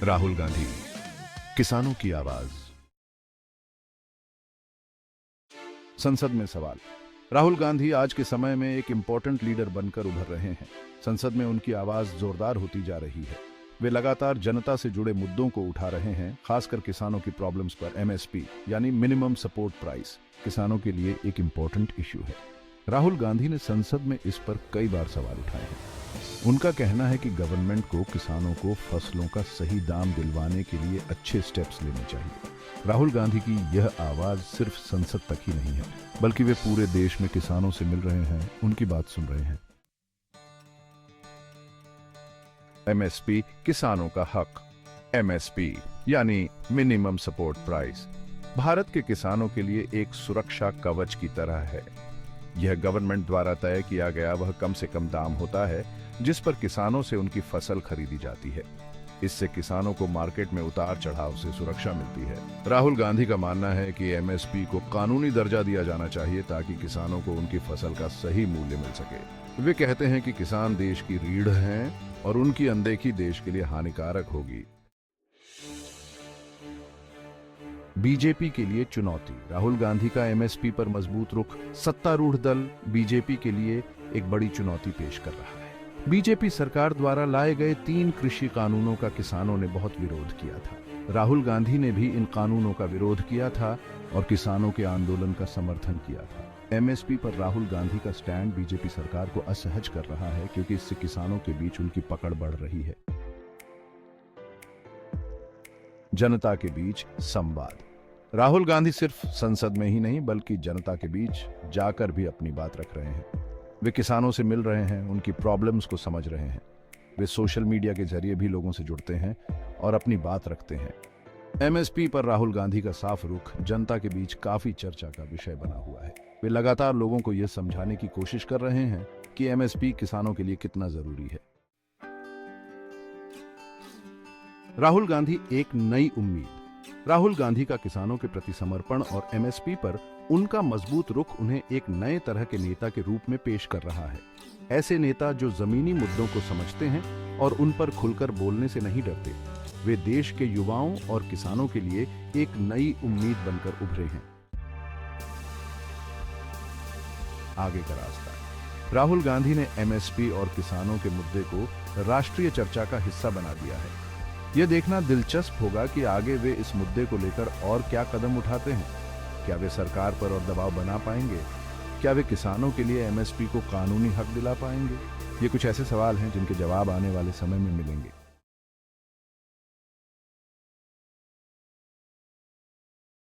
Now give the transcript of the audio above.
राहुल गांधी, किसानों की आवाज। संसद में सवाल। राहुल गांधी आज के समय में एक इंपॉर्टेंट लीडर बनकर उभर रहे हैं। संसद में उनकी आवाज जोरदार होती जा रही है। वे लगातार जनता से जुड़े मुद्दों को उठा रहे हैं, खासकर किसानों की प्रॉब्लम्स पर। एमएसपी यानी मिनिमम सपोर्ट प्राइस किसानों के लिए एक इंपॉर्टेंट इश्यू है। राहुल गांधी ने संसद में इस पर कई बार सवाल उठाए हैं। उनका कहना है कि गवर्नमेंट को किसानों को फसलों का सही दाम दिलवाने के लिए अच्छे स्टेप्स लेने चाहिए। राहुल गांधी की यह आवाज सिर्फ संसद तक ही नहीं है, बल्कि वे पूरे देश में किसानों से मिल रहे हैं, उनकी बात सुन रहे हैं। एमएसपी, किसानों का हक। एमएसपी यानी मिनिमम सपोर्ट प्राइस भारत के किसानों के लिए एक सुरक्षा कवच की तरह है। यह गवर्नमेंट द्वारा तय किया गया वह कम से कम दाम होता है जिस पर किसानों से उनकी फसल खरीदी जाती है। इससे किसानों को मार्केट में उतार चढ़ाव से सुरक्षा मिलती है। राहुल गांधी का मानना है कि एमएसपी को कानूनी दर्जा दिया जाना चाहिए ताकि किसानों को उनकी फसल का सही मूल्य मिल सके। वे कहते हैं कि किसान देश की रीढ़ हैं और उनकी अनदेखी देश के लिए हानिकारक होगी। बीजेपी के लिए चुनौती। राहुल गांधी का एमएसपी पर मजबूत रुख सत्तारूढ़ दल बीजेपी के लिए एक बड़ी चुनौती पेश कर रहा है। बीजेपी सरकार द्वारा लाए गए 3 कृषि कानूनों का किसानों ने बहुत विरोध किया था। राहुल गांधी ने भी इन कानूनों का विरोध किया था और किसानों के आंदोलन का समर्थन किया था। एमएसपी पर राहुल गांधी का स्टैंड बीजेपी सरकार को असहज कर रहा है क्योंकि इससे किसानों के बीच उनकी पकड़ बढ़ रही है। जनता के बीच संवाद। राहुल गांधी सिर्फ संसद में ही नहीं बल्कि जनता के बीच जाकर भी अपनी बात रख रहे हैं। वे किसानों से मिल रहे हैं, उनकी प्रॉब्लम्स को समझ रहे हैं। वे सोशल मीडिया के जरिए भी लोगों से जुड़ते हैं और अपनी बात रखते हैं। एमएसपी पर राहुल गांधी का साफ रुख जनता के बीच काफी चर्चा का विषय बना हुआ है। वे लगातार लोगों को यह समझाने की कोशिश कर रहे हैं कि एमएसपी किसानों के लिए कितना जरूरी है। राहुल गांधी एक नई उम्मीद। राहुल गांधी का किसानों के प्रति समर्पण और एमएसपी पर उनका मजबूत रुख उन्हें एक नए तरह के नेता के रूप में पेश कर रहा है। ऐसे नेता जो जमीनी मुद्दों को समझते हैं और उन पर खुलकर बोलने से नहीं डरते। वे देश के युवाओं और किसानों के लिए एक नई उम्मीद बनकर उभरे हैं। आगे का रास्ता। राहुल गांधी ने एमएसपी और किसानों के मुद्दे को राष्ट्रीय चर्चा का हिस्सा बना दिया है। यह देखना दिलचस्प होगा कि आगे वे इस मुद्दे को लेकर और क्या कदम उठाते हैं। क्या वे सरकार पर और दबाव बना पाएंगे? क्या वे किसानों के लिए एमएसपी को कानूनी हक दिला पाएंगे? ये कुछ ऐसे सवाल हैं जिनके जवाब आने वाले समय में मिलेंगे।